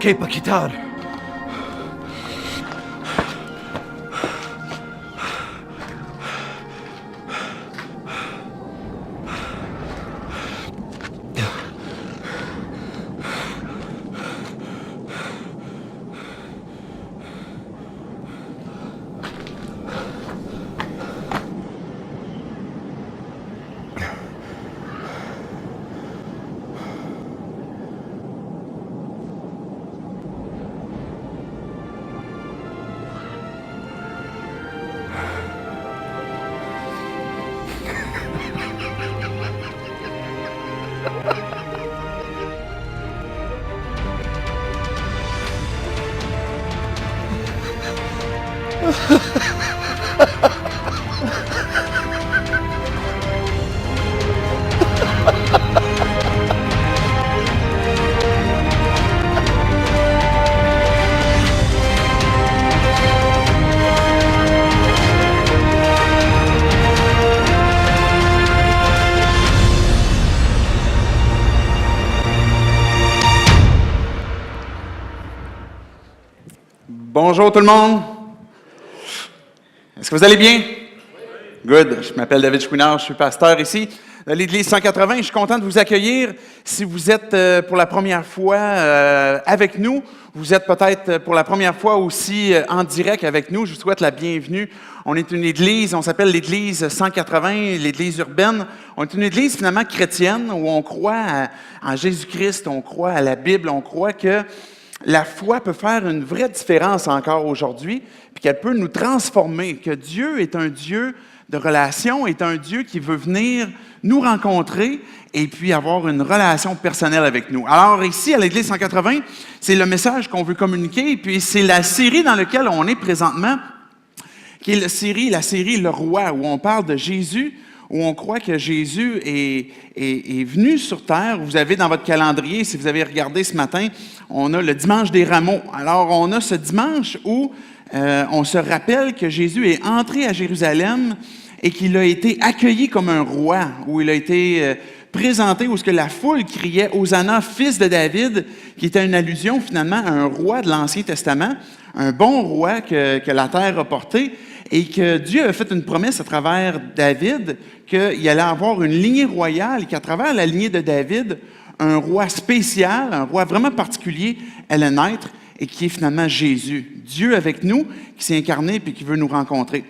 ¿Qué pa' quitar? Bonjour tout le monde. Est-ce que vous allez bien? Good. Je m'appelle David Chouinard, je suis pasteur ici de l'Église 180. Je suis content de vous accueillir. Si vous êtes pour la première fois avec nous, vous êtes peut-être pour la première fois aussi en direct avec nous, je vous souhaite la bienvenue. On est une église, on s'appelle l'Église 180, l'Église urbaine. On est une église finalement chrétienne où on croit en Jésus-Christ, on croit à la Bible, on croit que la foi peut faire une vraie différence encore aujourd'hui, puis qu'elle peut nous transformer, que Dieu est un Dieu de relation, est un Dieu qui veut venir nous rencontrer et puis avoir une relation personnelle avec nous. Alors ici, à l'Église 180, c'est le message qu'on veut communiquer, puis c'est la série dans laquelle on est présentement, qui est la série Le Roi, où on parle de Jésus, où on croit que Jésus est venu sur terre. Vous avez dans votre calendrier, si vous avez regardé ce matin, on a le dimanche des rameaux. Alors, on a ce dimanche où on se rappelle que Jésus est entré à Jérusalem et qu'il a été accueilli comme un roi, où il a été présenté, où ce que la foule criait « Hosanna, fils de David », qui était une allusion finalement à un roi de l'Ancien Testament, un bon roi que la terre a porté, et que Dieu a fait une promesse à travers David qu'il allait avoir une lignée royale et qu'à travers la lignée de David, un roi spécial, un roi vraiment particulier allait naître et qui est finalement Jésus. Dieu avec nous, qui s'est incarné et qui veut nous rencontrer.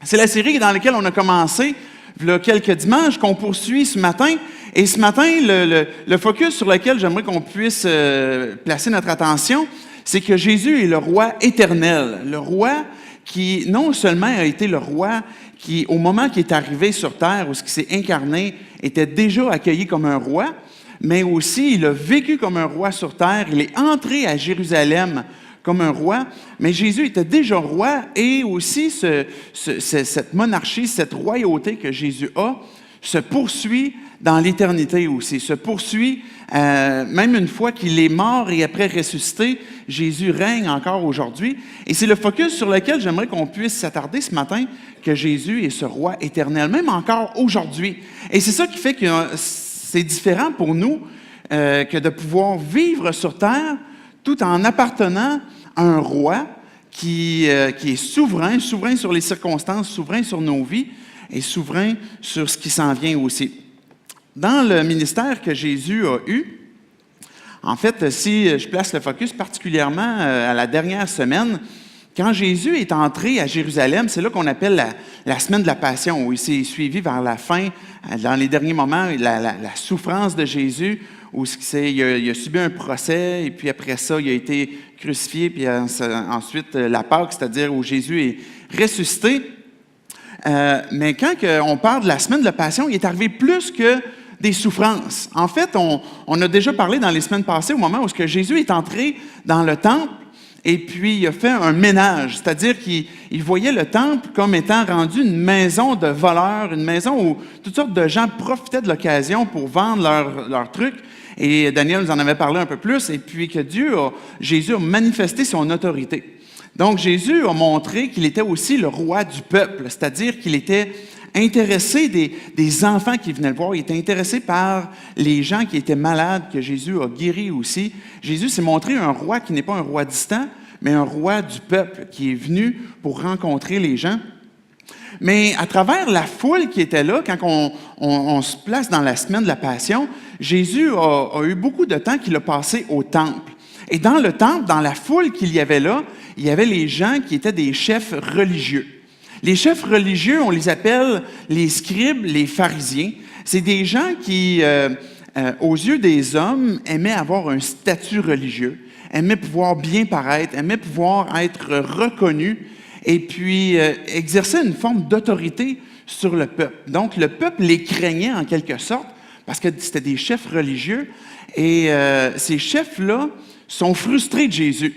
C'est la série dans laquelle on a commencé il y a quelques dimanches, qu'on poursuit ce matin. Et ce matin, le focus sur lequel j'aimerais qu'on puisse placer notre attention, c'est que Jésus est le roi éternel, le roi qui non seulement a été le roi qui, au moment qu'il est arrivé sur terre, où ce qui s'est incarné, était déjà accueilli comme un roi, mais aussi il a vécu comme un roi sur terre, il est entré à Jérusalem comme un roi, mais Jésus était déjà roi et aussi cette monarchie, cette royauté que Jésus a, se poursuit dans l'éternité aussi, se poursuit même une fois qu'il est mort et après ressuscité, Jésus règne encore aujourd'hui. Et c'est le focus sur lequel j'aimerais qu'on puisse s'attarder ce matin, que Jésus est ce roi éternel, même encore aujourd'hui. Et c'est ça qui fait que c'est différent pour nous que de pouvoir vivre sur terre tout en appartenant à un roi qui est souverain sur les circonstances, souverain sur nos vies et souverain sur ce qui s'en vient aussi. Dans le ministère que Jésus a eu, en fait, si je place le focus particulièrement à la dernière semaine, quand Jésus est entré à Jérusalem, c'est là qu'on appelle la semaine de la Passion, où il s'est suivi vers la fin, dans les derniers moments, la souffrance de Jésus, où il a subi un procès, et puis après ça, il a été crucifié, puis ensuite la Pâque, c'est-à-dire où Jésus est ressuscité. Mais quand on parle de la semaine de la Passion, il est arrivé plus que des souffrances. En fait, on a déjà parlé dans les semaines passées, au moment où Jésus est entré dans le temple, et puis il a fait un ménage, c'est-à-dire qu'il voyait le temple comme étant rendu une maison de voleurs, une maison où toutes sortes de gens profitaient de l'occasion pour vendre leurs trucs. Et Daniel nous en avait parlé un peu plus, et puis que Jésus a manifesté son autorité. Donc Jésus a montré qu'il était aussi le roi du peuple, c'est-à-dire qu'il était intéressé des enfants qui venaient le voir. Il était intéressé par les gens qui étaient malades, que Jésus a guéris aussi. Jésus s'est montré un roi qui n'est pas un roi distant, mais un roi du peuple qui est venu pour rencontrer les gens. Mais à travers la foule qui était là, quand on se place dans la semaine de la Passion, Jésus a eu beaucoup de temps qu'il a passé au temple. Et dans le temple, dans la foule qu'il y avait là, il y avait les gens qui étaient des chefs religieux. Les chefs religieux, on les appelle les scribes, les pharisiens. C'est des gens qui, aux yeux des hommes, aimaient avoir un statut religieux, aimaient pouvoir bien paraître, aimaient pouvoir être reconnus et puis exercer une forme d'autorité sur le peuple. Donc, le peuple les craignait en quelque sorte parce que c'était des chefs religieux et ces chefs-là sont frustrés de Jésus,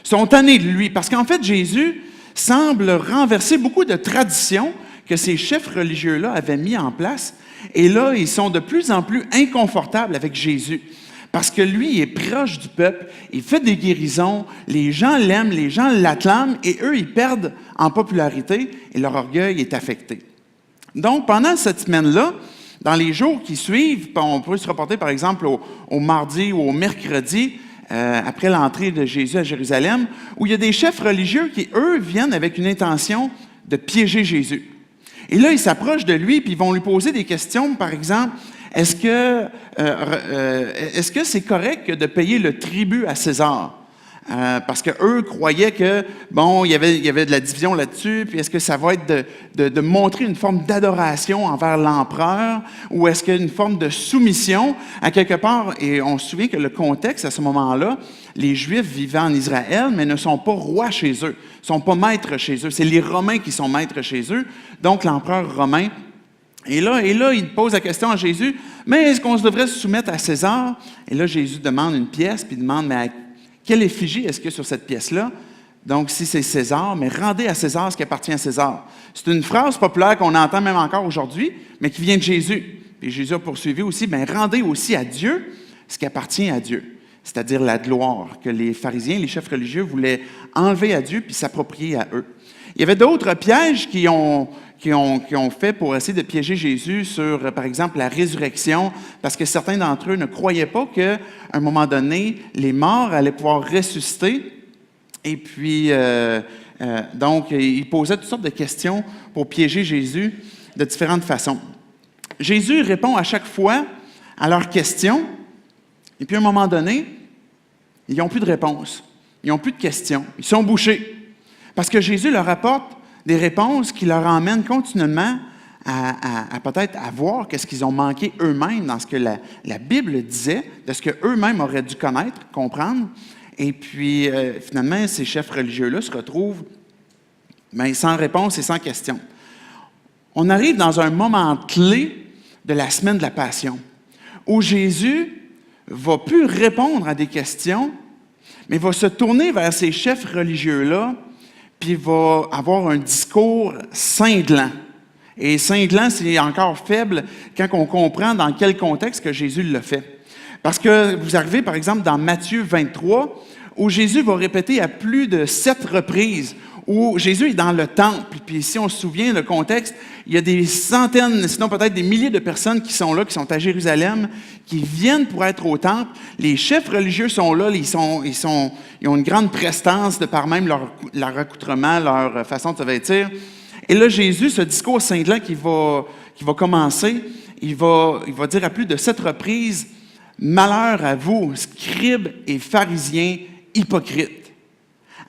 sont tannés de lui parce qu'en fait, Jésus semble renverser beaucoup de traditions que ces chefs religieux-là avaient mis en place et là, ils sont de plus en plus inconfortables avec Jésus. Parce que lui, il est proche du peuple, il fait des guérisons, les gens l'aiment, les gens l'acclament, et eux, ils perdent en popularité et leur orgueil est affecté. Donc, pendant cette semaine-là, dans les jours qui suivent, on peut se reporter par exemple au mardi ou au mercredi, après l'entrée de Jésus à Jérusalem, où il y a des chefs religieux qui, eux, viennent avec une intention de piéger Jésus. Et là, ils s'approchent de lui, puis ils vont lui poser des questions, par exemple, est-ce que c'est correct de payer le tribut à César? Parce qu'eux croyaient que, bon, il y avait de la division là-dessus, puis est-ce que ça va être de montrer une forme d'adoration envers l'empereur, ou est-ce qu'il y a une forme de soumission à quelque part? Et on se souvient que le contexte, à ce moment-là, les Juifs vivaient en Israël, mais ne sont pas rois chez eux, ne sont pas maîtres chez eux. C'est les Romains qui sont maîtres chez eux, donc l'empereur romain. Et là, il pose la question à Jésus, mais est-ce qu'on devrait se soumettre à César? Et là, Jésus demande une pièce, puis il demande, mais quelle effigie est-ce qu'il y a sur cette pièce-là? Donc, si c'est César, mais rendez à César ce qui appartient à César. C'est une phrase populaire qu'on entend même encore aujourd'hui, mais qui vient de Jésus. Puis Jésus a poursuivi aussi, mais rendez aussi à Dieu ce qui appartient à Dieu, c'est-à-dire la gloire que les pharisiens, les chefs religieux voulaient enlever à Dieu puis s'approprier à eux. Il y avait d'autres pièges qui ont fait pour essayer de piéger Jésus sur, par exemple, la résurrection, parce que certains d'entre eux ne croyaient pas qu'à un moment donné, les morts allaient pouvoir ressusciter. Et puis, donc, ils posaient toutes sortes de questions pour piéger Jésus de différentes façons. Jésus répond à chaque fois à leurs questions, et puis à un moment donné, ils n'ont plus de réponse, ils n'ont plus de questions, ils sont bouchés. Parce que Jésus leur apporte des réponses qui leur emmènent continuellement à peut-être à voir qu'est-ce qu'ils ont manqué eux-mêmes dans ce que la Bible disait, de ce qu'eux-mêmes auraient dû connaître, comprendre. Et puis, finalement, ces chefs religieux-là se retrouvent sans réponse et sans question. On arrive dans un moment clé de la semaine de la Passion, où Jésus va plus répondre à des questions, mais va se tourner vers ces chefs religieux-là, puis il va avoir un discours cinglant. Et cinglant, c'est encore faible quand on comprend dans quel contexte que Jésus l'a fait. Parce que vous arrivez, par exemple, dans Matthieu 23, où Jésus va répéter à plus de 7 reprises, où Jésus est dans le temple. Puis si on se souvient, le contexte, il y a des centaines, sinon peut-être des milliers de personnes qui sont là, qui sont à Jérusalem, qui viennent pour être au temple. Les chefs religieux sont là, ils ont une grande prestance de par même leur accoutrement, leur façon de se vêtir. Et là, Jésus, ce discours cinglant qui va commencer, il va dire à plus de 7 reprises, « Malheur à vous, scribes et pharisiens hypocrites. »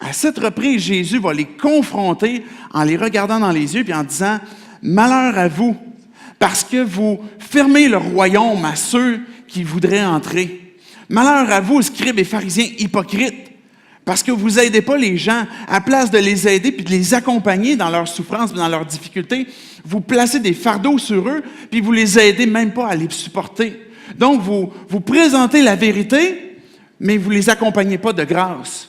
À 7 reprises, Jésus va les confronter en les regardant dans les yeux et en disant « Malheur à vous, parce que vous fermez le royaume à ceux qui voudraient entrer. Malheur à vous, scribes et pharisiens hypocrites, parce que vous n'aidez pas les gens. À place de les aider puis de les accompagner dans leurs souffrances, dans leurs difficultés, vous placez des fardeaux sur eux puis vous les aidez même pas à les supporter. Donc, vous présentez la vérité, mais vous ne les accompagnez pas de grâce.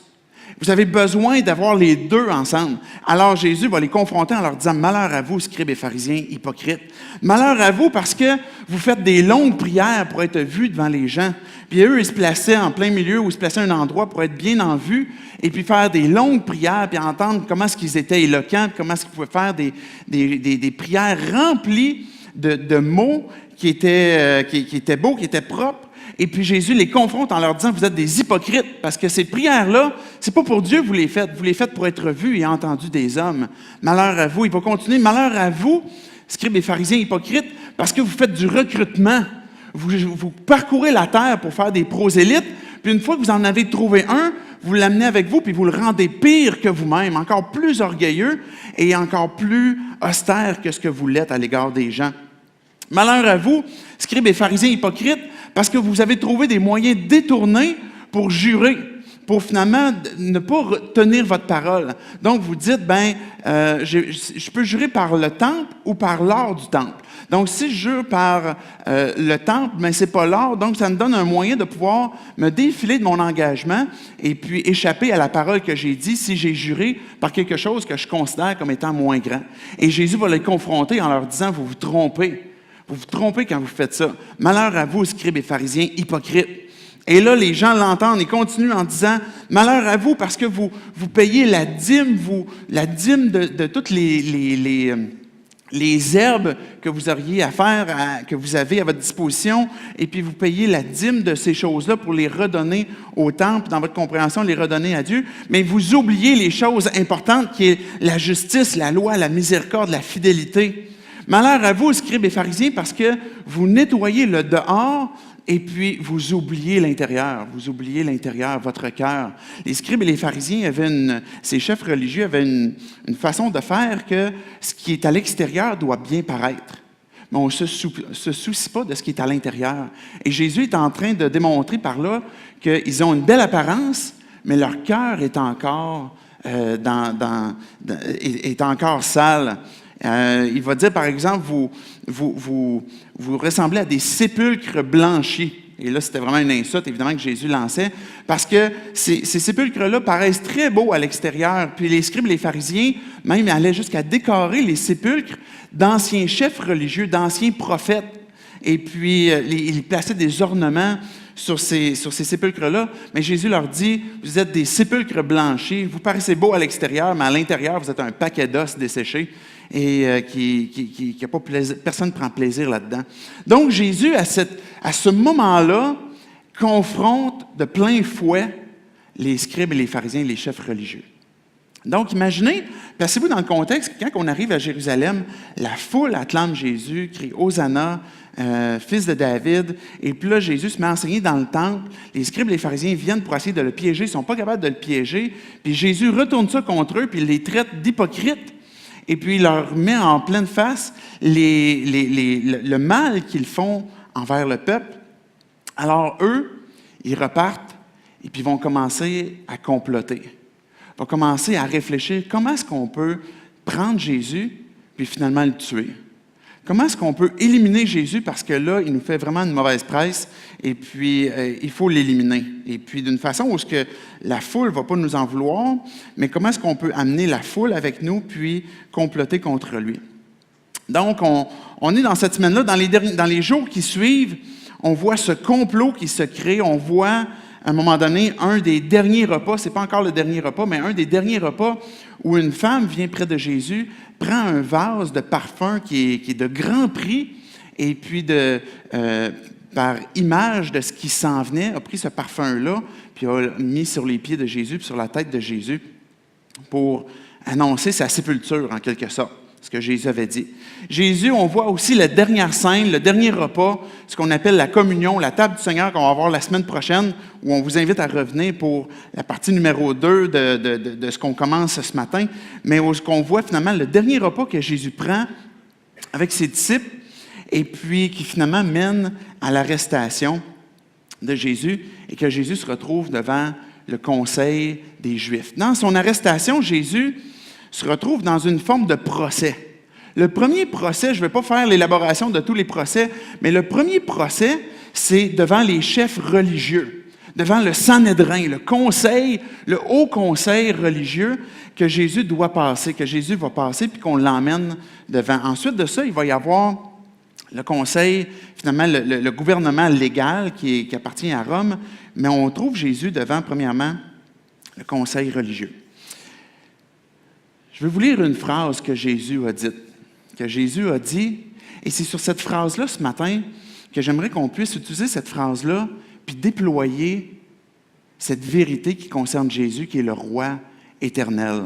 Vous avez besoin d'avoir les deux ensemble. Alors Jésus va les confronter en leur disant « Malheur à vous, scribes et pharisiens hypocrites. Malheur à vous parce que vous faites des longues prières pour être vus devant les gens. » Puis eux, ils se plaçaient en plein milieu ou ils se plaçaient à un endroit pour être bien en vue et puis faire des longues prières puis entendre comment est-ce qu'ils étaient éloquents, comment est-ce qu'ils pouvaient faire des prières remplies de mots qui étaient beaux, qui étaient propres. Et puis Jésus les confronte en leur disant « Vous êtes des hypocrites, parce que ces prières-là, c'est pas pour Dieu que vous les faites pour être vus et entendus des hommes. Malheur à vous. » Il va continuer « Malheur à vous, scribes et pharisiens hypocrites, parce que vous faites du recrutement. Vous parcourez la terre pour faire des prosélytes, puis une fois que vous en avez trouvé un, vous l'amenez avec vous, puis vous le rendez pire que vous-même, encore plus orgueilleux et encore plus austère que ce que vous l'êtes à l'égard des gens. Malheur à vous, scribes et pharisiens hypocrites, parce que vous avez trouvé des moyens détournés pour jurer, pour finalement ne pas tenir votre parole. Donc, vous dites, je peux jurer par le temple ou par l'or du temple. Donc, si je jure par le temple, c'est pas l'or, donc ça me donne un moyen de pouvoir me défiler de mon engagement et puis échapper à la parole que j'ai dit si j'ai juré par quelque chose que je considère comme étant moins grand. Et Jésus va les confronter en leur disant, vous vous trompez. Vous vous trompez quand vous faites ça. Malheur à vous, scribes et pharisiens hypocrites. Et là, les gens l'entendent et continuent en disant, malheur à vous parce que vous payez la dîme, de toutes les herbes que vous auriez à faire, que vous avez à votre disposition, et puis vous payez la dîme de ces choses-là pour les redonner au temple, dans votre compréhension, les redonner à Dieu, mais vous oubliez les choses importantes qui est la justice, la loi, la miséricorde, la fidélité. Malheur à vous, scribes et pharisiens, parce que vous nettoyez le dehors et puis vous oubliez l'intérieur. Vous oubliez l'intérieur, votre cœur. Les scribes et les pharisiens ces chefs religieux avaient une façon de faire que ce qui est à l'extérieur doit bien paraître. Mais on ne se soucie pas de ce qui est à l'intérieur. Et Jésus est en train de démontrer par là qu'ils ont une belle apparence, mais leur cœur est encore, est encore sale. Il va dire, par exemple, vous ressemblez à des sépulcres blanchis. Et là, c'était vraiment une insulte, évidemment, que Jésus lançait, parce que ces sépulcres-là paraissent très beaux à l'extérieur. Puis les scribes et les pharisiens, même, allaient jusqu'à décorer les sépulcres d'anciens chefs religieux, d'anciens prophètes. Et puis, ils plaçaient des ornements sur ces sépulcres-là. Mais Jésus leur dit, vous êtes des sépulcres blanchis, vous paraissez beaux à l'extérieur, mais à l'intérieur, vous êtes un paquet d'os desséchés. Et qui a pas plaisir, personne ne prend plaisir là-dedans. Donc, Jésus, à ce moment-là, confronte de plein fouet les scribes et les pharisiens et les chefs religieux. Donc, imaginez, placez-vous dans le contexte, quand on arrive à Jérusalem, la foule acclame Jésus, crie « Hosanna, fils de David », et puis là, Jésus se met à enseigner dans le temple. Les scribes et les pharisiens viennent pour essayer de le piéger, ils ne sont pas capables de le piéger, puis Jésus retourne ça contre eux, puis il les traite d'hypocrites. Et puis, il leur met en pleine face le mal qu'ils font envers le peuple. Alors, eux, ils repartent et puis vont commencer à comploter. Ils vont commencer à réfléchir comment est-ce qu'on peut prendre Jésus puis finalement le tuer. Comment est-ce qu'on peut éliminer Jésus parce que là, il nous fait vraiment une mauvaise presse et puis il faut l'éliminer. Et puis d'une façon où que la foule ne va pas nous en vouloir, mais comment est-ce qu'on peut amener la foule avec nous puis comploter contre lui? Donc, on est dans cette semaine-là, dans les jours qui suivent, on voit ce complot qui se crée, on voit à un moment donné, un des derniers repas, ce n'est pas encore le dernier repas, mais un des derniers repas où une femme vient près de Jésus, prend un vase de parfum qui est de grand prix, et puis par image de ce qui s'en venait, a pris ce parfum-là, puis a mis sur les pieds de Jésus, puis sur la tête de Jésus, pour annoncer sa sépulture, en quelque sorte, ce que Jésus avait dit. Jésus, on voit aussi la dernière scène, le dernier repas, ce qu'on appelle la communion, la table du Seigneur qu'on va avoir la semaine prochaine, où on vous invite à revenir pour la partie numéro 2 de ce qu'on commence ce matin, mais où ce qu'on voit finalement le dernier repas que Jésus prend avec ses disciples, et puis qui finalement mène à l'arrestation de Jésus, et que Jésus se retrouve devant le conseil des Juifs. Dans son arrestation, Jésus se retrouve dans une forme de procès. Le premier procès, je ne vais pas faire l'élaboration de tous les procès, mais le premier procès, c'est devant les chefs religieux. devant le Sanhédrin, le conseil, le haut conseil religieux que Jésus doit passer, que Jésus va passer, puis qu'on l'emmène devant. Ensuite de ça, il va y avoir le conseil, finalement, le gouvernement légal qui appartient à Rome, mais on trouve Jésus devant, premièrement, le conseil religieux. Je vais vous lire une phrase que Jésus a dite, que Jésus a dit, et c'est sur cette phrase-là ce matin que j'aimerais qu'on puisse utiliser cette phrase-là puis déployer cette vérité qui concerne Jésus, qui est le roi éternel.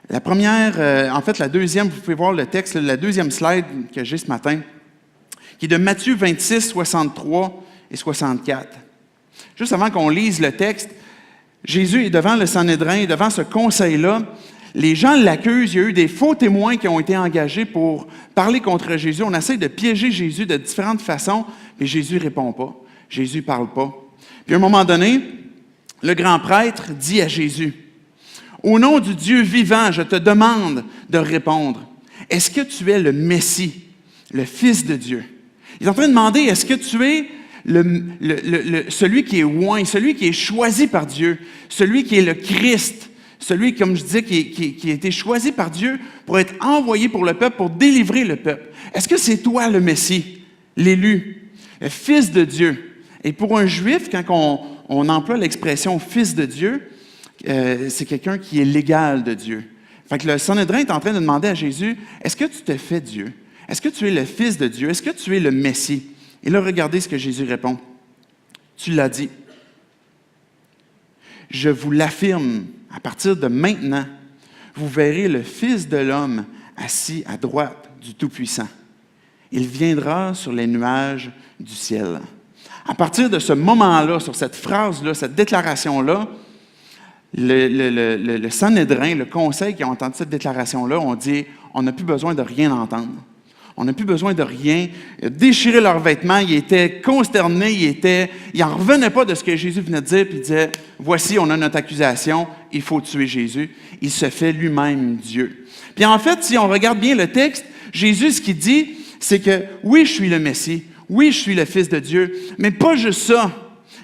La première, en fait, la deuxième, vous pouvez voir le texte, la deuxième slide que j'ai ce matin, qui est de Matthieu 26, 63 et 64. Juste avant qu'on lise le texte, Jésus est devant le Sanhédrin, devant ce conseil-là. Les gens l'accusent, il y a eu des faux témoins qui ont été engagés pour parler contre Jésus. On essaie de piéger Jésus de différentes façons, mais Jésus ne répond pas. Jésus ne parle pas. Puis à un moment donné, le grand prêtre dit à Jésus, « Au nom du Dieu vivant, je te demande de répondre. Est-ce que tu es le Messie, le Fils de Dieu? » Il est en train de demander, est-ce que tu es celui qui est oint, celui qui est choisi par Dieu, celui qui est le Christ, celui, comme je disais, qui a été choisi par Dieu pour être envoyé pour le peuple, pour délivrer le peuple. Est-ce que c'est toi le Messie, l'élu, le Fils de Dieu? Et pour un Juif, quand on emploie l'expression « Fils de Dieu », c'est quelqu'un qui est l'égal de Dieu. Fait que le Sanhédrin est en train de demander à Jésus, est-ce que tu te fais Dieu? Est-ce que tu es le Fils de Dieu? Est-ce que tu es le Messie? Et là, regardez ce que Jésus répond. Tu l'as dit. Je vous l'affirme, à partir de maintenant, vous verrez le Fils de l'homme assis à droite du Tout-Puissant. Il viendra sur les nuages du ciel. À partir de ce moment-là, sur cette phrase-là, cette déclaration-là, le Sanhédrin, le conseil qui a entendu cette déclaration-là, ont dit « on n'a plus besoin de rien entendre. On n'a plus besoin de rien. » Ils ont déchiré leurs vêtements, ils étaient consternés, ils n'en revenaient pas de ce que Jésus venait de dire, puis ils disaient « voici, on a notre accusation, il faut tuer Jésus. » Il se fait lui-même Dieu. Puis en fait, si on regarde bien le texte, Jésus, ce qu'il dit, c'est que oui, je suis le Messie, oui, je suis le Fils de Dieu, mais pas juste ça.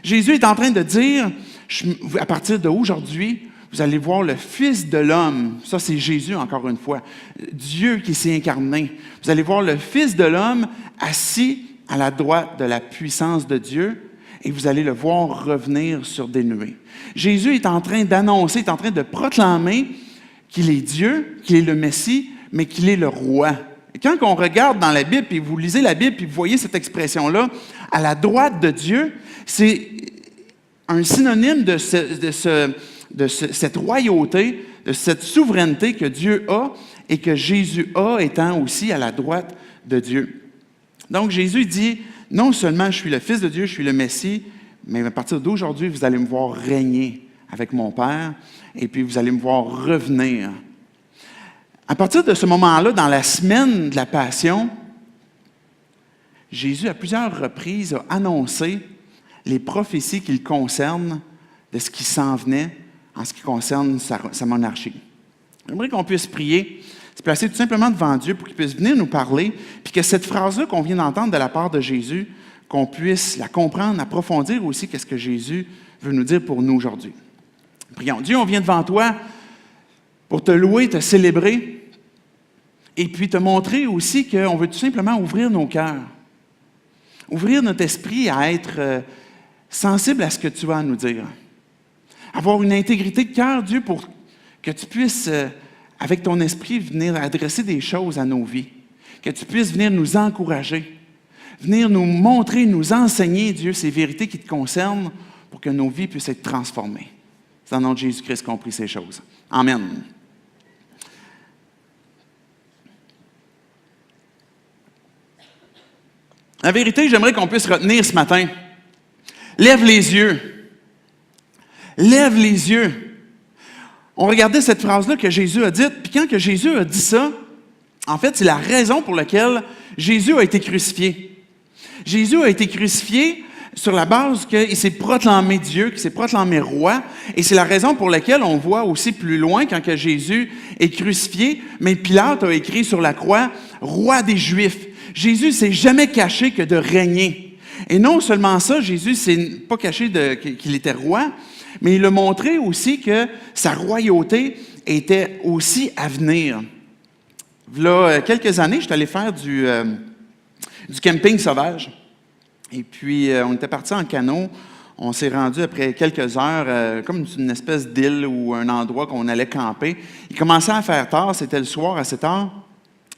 Jésus est en train de dire, à partir d'aujourd'hui, vous allez voir le Fils de l'homme. Ça, c'est Jésus, encore une fois. Dieu qui s'est incarné. Vous allez voir le Fils de l'homme assis à la droite de la puissance de Dieu et vous allez le voir revenir sur des nuées. Jésus est en train d'annoncer, est en train de proclamer qu'il est Dieu, qu'il est le Messie, mais qu'il est le roi. Et quand on regarde dans la Bible, puis vous lisez la Bible, puis vous voyez cette expression-là, à la droite de Dieu, c'est un synonyme de cette royauté, de cette souveraineté que Dieu a et que Jésus a, étant aussi à la droite de Dieu. Donc Jésus dit, non seulement je suis le Fils de Dieu, je suis le Messie, mais à partir d'aujourd'hui, vous allez me voir régner avec mon Père et puis vous allez me voir revenir. À partir de ce moment-là, dans la semaine de la Passion, Jésus, à plusieurs reprises, a annoncé les prophéties qui le concernent de ce qui s'en venait en ce qui concerne sa monarchie. J'aimerais qu'on puisse prier, se placer tout simplement devant Dieu pour qu'il puisse venir nous parler, puis que cette phrase-là qu'on vient d'entendre de la part de Jésus, qu'on puisse la comprendre, approfondir aussi qu'est-ce que Jésus veut nous dire pour nous aujourd'hui. Prions. Dieu, on vient devant toi pour te louer, te célébrer, et puis te montrer aussi qu'on veut tout simplement ouvrir nos cœurs, ouvrir notre esprit à être sensible à ce que tu as à nous dire. Avoir une intégrité de cœur, Dieu, pour que tu puisses, avec ton esprit, venir adresser des choses à nos vies. Que tu puisses venir nous encourager, venir nous montrer, nous enseigner, Dieu, ces vérités qui te concernent pour que nos vies puissent être transformées. C'est dans le nom de Jésus-Christ qu'on prie ces choses. Amen. La vérité, j'aimerais qu'on puisse retenir ce matin. Lève les yeux. Lève les yeux. On regardait cette phrase-là que Jésus a dite, puis quand que Jésus a dit ça, en fait, c'est la raison pour laquelle Jésus a été crucifié. Jésus a été crucifié sur la base qu'il s'est proclamé Dieu, qu'il s'est proclamé roi, et c'est la raison pour laquelle on voit aussi plus loin, quand que Jésus est crucifié, mais Pilate a écrit sur la croix « Roi des Juifs ». Jésus ne s'est jamais caché que de régner. Et non seulement ça, Jésus s'est pas caché qu'il était roi, mais il a montré aussi que sa royauté était aussi à venir. Là, quelques années, je suis allé faire du camping sauvage. Et puis, on était partis en canot. On s'est rendu après quelques heures, comme une espèce d'île ou un endroit qu'on allait camper. Il commençait à faire tard, c'était le soir assez tard.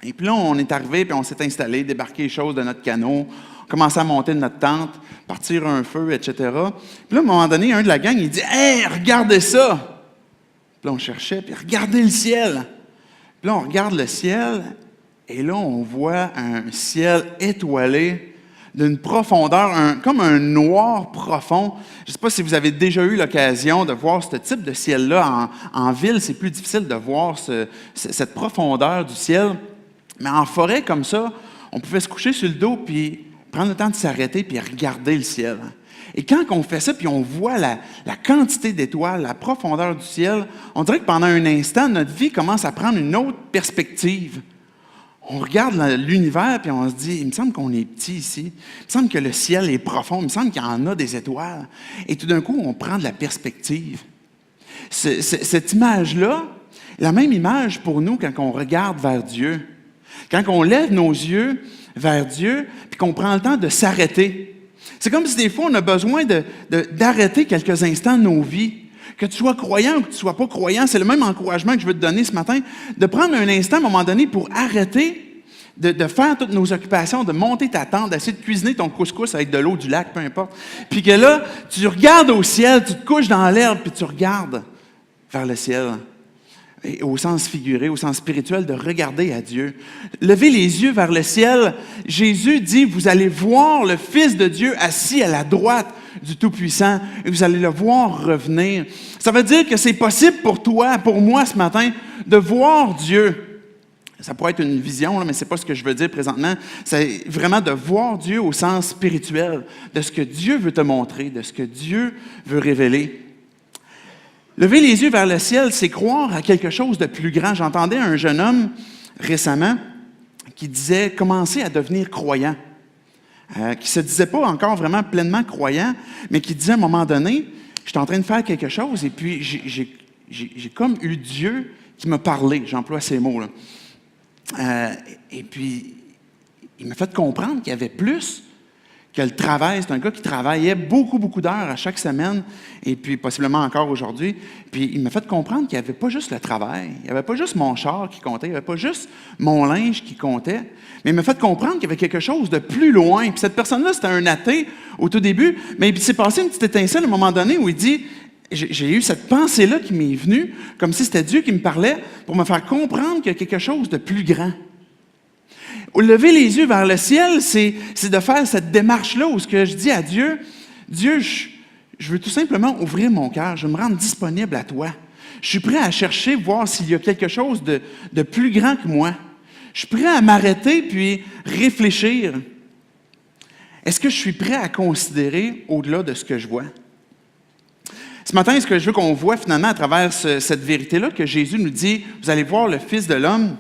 Et puis là, on est arrivé, puis on s'est installé, débarqué les choses de notre canot, on commençait à monter de notre tente, partir un feu, etc. Puis là, à un moment donné, un de la gang, il dit « Hey, regardez ça! » Puis là, on cherchait, puis regardez le ciel! Puis là, on regarde le ciel, et là, on voit un ciel étoilé, d'une profondeur, comme un noir profond. Je ne sais pas si vous avez déjà eu l'occasion de voir ce type de ciel-là. En ville, c'est plus difficile de voir cette profondeur du ciel. Mais en forêt, comme ça, on pouvait se coucher sur le dos, puis prendre le temps de s'arrêter, puis regarder le ciel. Et quand on fait ça, puis on voit la quantité d'étoiles, la profondeur du ciel, on dirait que pendant un instant, notre vie commence à prendre une autre perspective. On regarde l'univers, puis on se dit, il me semble qu'on est petit ici. Il me semble que le ciel est profond. Il me semble qu'il y en a des étoiles. Et tout d'un coup, on prend de la perspective. Cette image-là, la même image pour nous quand on regarde vers Dieu. Quand on lève nos yeux vers Dieu, puis qu'on prend le temps de s'arrêter. C'est comme si des fois, on a besoin d'arrêter quelques instants de nos vies. Que tu sois croyant ou que tu ne sois pas croyant, c'est le même encouragement que je veux te donner ce matin, de prendre un instant à un moment donné pour arrêter de faire toutes nos occupations, de monter ta tente, d'essayer de cuisiner ton couscous avec de l'eau du lac, peu importe. Puis que là, tu regardes au ciel, tu te couches dans l'herbe, puis tu regardes vers le ciel. Et au sens figuré, au sens spirituel, de regarder à Dieu. Levez les yeux vers le ciel. Jésus dit, vous allez voir le Fils de Dieu assis à la droite du Tout-Puissant, et vous allez le voir revenir. Ça veut dire que c'est possible pour toi, pour moi ce matin, de voir Dieu. Ça pourrait être une vision, là, mais ce n'est pas ce que je veux dire présentement. C'est vraiment de voir Dieu au sens spirituel, de ce que Dieu veut te montrer, de ce que Dieu veut révéler. Lever les yeux vers le ciel, c'est croire à quelque chose de plus grand. J'entendais un jeune homme récemment qui disait « commencer à devenir croyant ». Qui ne se disait pas encore vraiment pleinement croyant, mais qui disait à un moment donné, je suis en train de faire quelque chose et puis j'ai comme eu Dieu qui m'a parlé, j'emploie ces mots-là. Et puis, il m'a fait comprendre qu'il y avait plus que le travail. C'est un gars qui travaillait beaucoup, beaucoup d'heures à chaque semaine, et puis possiblement encore aujourd'hui. Puis il m'a fait comprendre qu'il n'y avait pas juste le travail, il n'y avait pas juste mon char qui comptait, il n'y avait pas juste mon linge qui comptait, mais il m'a fait comprendre qu'il y avait quelque chose de plus loin. Puis cette personne-là, c'était un athée au tout début, mais il s'est passé une petite étincelle à un moment donné où il dit, j'ai eu cette pensée-là qui m'est venue, comme si c'était Dieu qui me parlait, pour me faire comprendre qu'il y a quelque chose de plus grand. Lever les yeux vers le ciel, c'est de faire cette démarche-là où ce que je dis à Dieu, Dieu, je veux tout simplement ouvrir mon cœur, je veux me rendre disponible à toi. Je suis prêt à chercher, voir s'il y a quelque chose de plus grand que moi. Je suis prêt à m'arrêter puis réfléchir. Est-ce que je suis prêt à considérer au-delà de ce que je vois? Ce matin, ce que je veux qu'on voit finalement à travers cette vérité-là, que Jésus nous dit, vous allez voir le Fils de l'homme,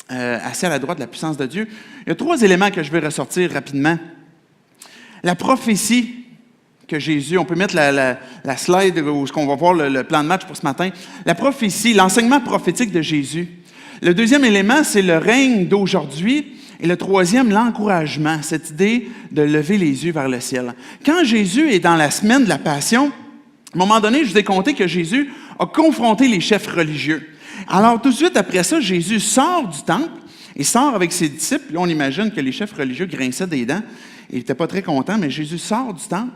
assis à la droite de la puissance de Dieu. Il y a 3 éléments que je vais ressortir rapidement. La prophétie que Jésus, on peut mettre la slide où on va voir le plan de match pour ce matin. La prophétie, l'enseignement prophétique de Jésus. Le deuxième élément, c'est le règne d'aujourd'hui. Et le troisième, l'encouragement, cette idée de lever les yeux vers le ciel. Quand Jésus est dans la semaine de la Passion, à un moment donné, je vous ai conté que Jésus a confronté les chefs religieux. Alors, tout de suite après ça, Jésus sort du temple et sort avec ses disciples. Là, on imagine que les chefs religieux grinçaient des dents. Ils n'étaient pas très contents, mais Jésus sort du temple.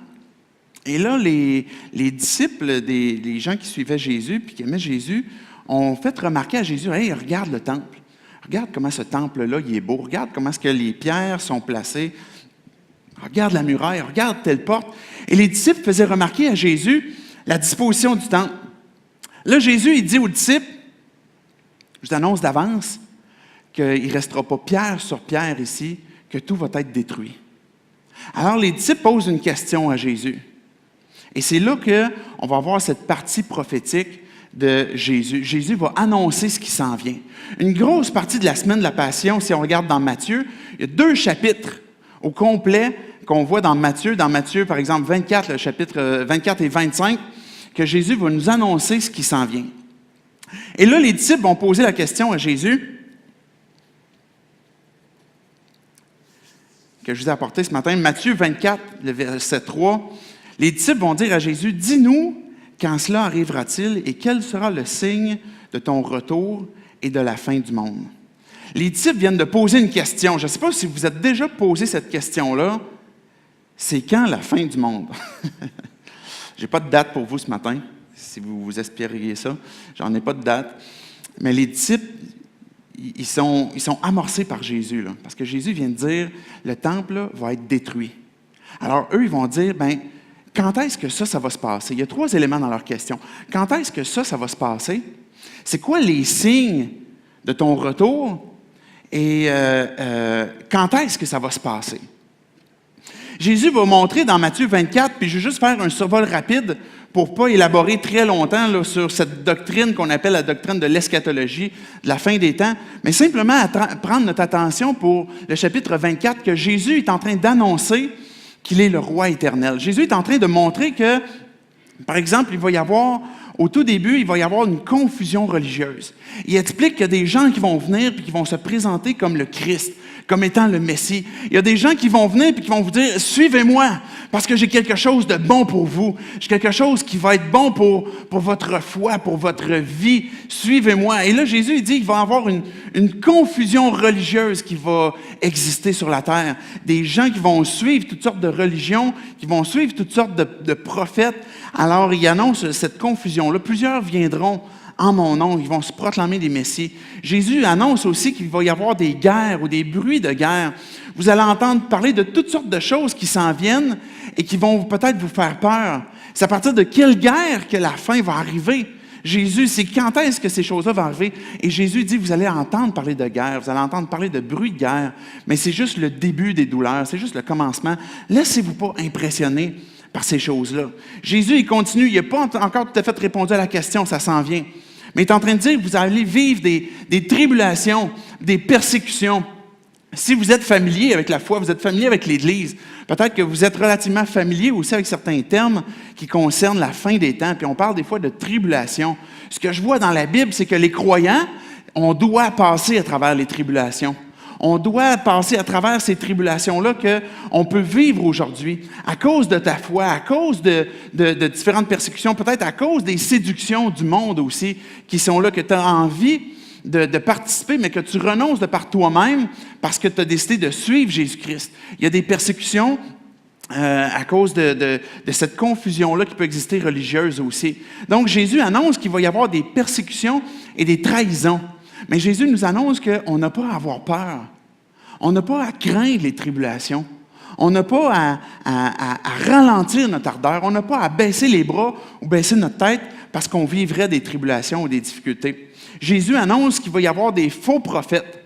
Et là, les disciples des gens qui suivaient Jésus puis qui aimaient Jésus ont fait remarquer à Jésus, « Hey, regarde le temple. Regarde comment ce temple-là, il est beau. Regarde comment est-ce que les pierres sont placées. Regarde la muraille. Regarde telle porte. » Et les disciples faisaient remarquer à Jésus la disposition du temple. Là, Jésus, il dit aux disciples, je t'annonce d'avance qu'il ne restera pas pierre sur pierre ici, que tout va être détruit. Alors, les disciples posent une question à Jésus. Et c'est là qu'on va voir cette partie prophétique de Jésus. Jésus va annoncer ce qui s'en vient. Une grosse partie de la semaine de la Passion, si on regarde dans Matthieu, il y a 2 chapitres au complet qu'on voit dans Matthieu, par exemple 24, le chapitre 24 et 25, que Jésus va nous annoncer ce qui s'en vient. Et là, les disciples vont poser la question à Jésus, que je vous ai apporté ce matin, Matthieu 24, le verset 3. Les disciples vont dire à Jésus, « Dis-nous, quand cela arrivera-t-il et quel sera le signe de ton retour et de la fin du monde? » Les disciples viennent de poser une question. Je ne sais pas si vous êtes déjà posé cette question-là. C'est quand la fin du monde? Je n'ai pas de date pour vous ce matin, si vous espériez ça. J'en ai pas de date. Mais les disciples, ils sont amorcés par Jésus, là, parce que Jésus vient de dire, le temple là, va être détruit. Alors eux, ils vont dire, quand est-ce que ça va se passer? Il y a 3 éléments dans leur question. Quand est-ce que ça va se passer? C'est quoi les signes de ton retour? Et quand est-ce que ça va se passer? Jésus va montrer dans Matthieu 24, puis je vais juste faire un survol rapide pour ne pas élaborer très longtemps là, sur cette doctrine qu'on appelle la doctrine de l'eschatologie, de la fin des temps, mais simplement prendre notre attention pour le chapitre 24, que Jésus est en train d'annoncer qu'il est le roi éternel. Jésus est en train de montrer que, par exemple, au tout début, il va y avoir une confusion religieuse. Il explique qu'il y a des gens qui vont venir et qui vont se présenter comme le Christ, comme étant le Messie. Il y a des gens qui vont venir et qui vont vous dire « Suivez-moi, parce que j'ai quelque chose de bon pour vous. J'ai quelque chose qui va être bon pour votre foi, pour votre vie. Suivez-moi. » Et là, Jésus il dit qu'il va y avoir une confusion religieuse qui va exister sur la terre. Des gens qui vont suivre toutes sortes de religions, qui vont suivre toutes sortes de prophètes. Alors, il annonce cette confusion-là. Plusieurs viendront en mon nom, ils vont se proclamer des messies. Jésus annonce aussi qu'il va y avoir des guerres ou des bruits de guerre. Vous allez entendre parler de toutes sortes de choses qui s'en viennent et qui vont peut-être vous faire peur. C'est à partir de quelle guerre que la fin va arriver? Jésus, c'est quand est-ce que ces choses-là vont arriver? Et Jésus dit, vous allez entendre parler de guerre, vous allez entendre parler de bruit de guerre, mais c'est juste le début des douleurs, c'est juste le commencement. Laissez-vous pas impressionner par ces choses-là. Jésus, il continue, il n'a pas encore tout à fait répondu à la question, ça s'en vient. Mais il est en train de dire que vous allez vivre des tribulations, des persécutions. Si vous êtes familier avec la foi, vous êtes familier avec l'Église, peut-être que vous êtes relativement familier aussi avec certains termes qui concernent la fin des temps, puis on parle des fois de tribulation. Ce que je vois dans la Bible, c'est que les croyants, on doit passer à travers les tribulations. On doit passer à travers ces tribulations-là qu'on peut vivre aujourd'hui à cause de ta foi, à cause de différentes persécutions, peut-être à cause des séductions du monde aussi, qui sont là, que tu as envie de participer, mais que tu renonces de par toi-même parce que tu as décidé de suivre Jésus-Christ. Il y a des persécutions à cause de cette confusion-là qui peut exister religieuse aussi. Donc, Jésus annonce qu'il va y avoir des persécutions et des trahisons. Mais Jésus nous annonce qu'on n'a pas à avoir peur. On n'a pas à craindre les tribulations. On n'a pas à ralentir notre ardeur. On n'a pas à baisser les bras ou baisser notre tête parce qu'on vivrait des tribulations ou des difficultés. Jésus annonce qu'il va y avoir des faux prophètes.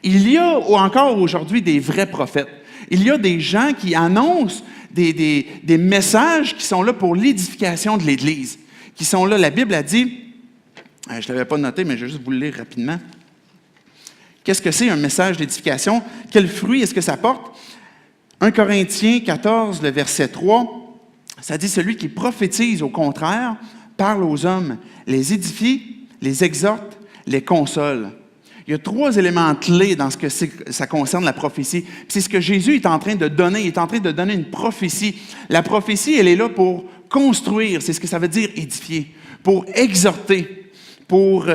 Il y a encore aujourd'hui des vrais prophètes. Il y a des gens qui annoncent des messages qui sont là pour l'édification de l'Église, qui sont là. La Bible a dit, je ne l'avais pas noté, mais je vais juste vous le lire rapidement. Qu'est-ce que c'est un message d'édification? Quel fruit est-ce que ça porte? 1 Corinthiens 14, le verset 3, ça dit « Celui qui prophétise, au contraire, parle aux hommes, les édifie, les exhorte, les console. » Il y a 3 éléments clés dans ce que ça concerne la prophétie. Puis c'est ce que Jésus est en train de donner. Il est en train de donner une prophétie. La prophétie, elle est là pour construire. C'est ce que ça veut dire édifier. Pour exhorter. Pour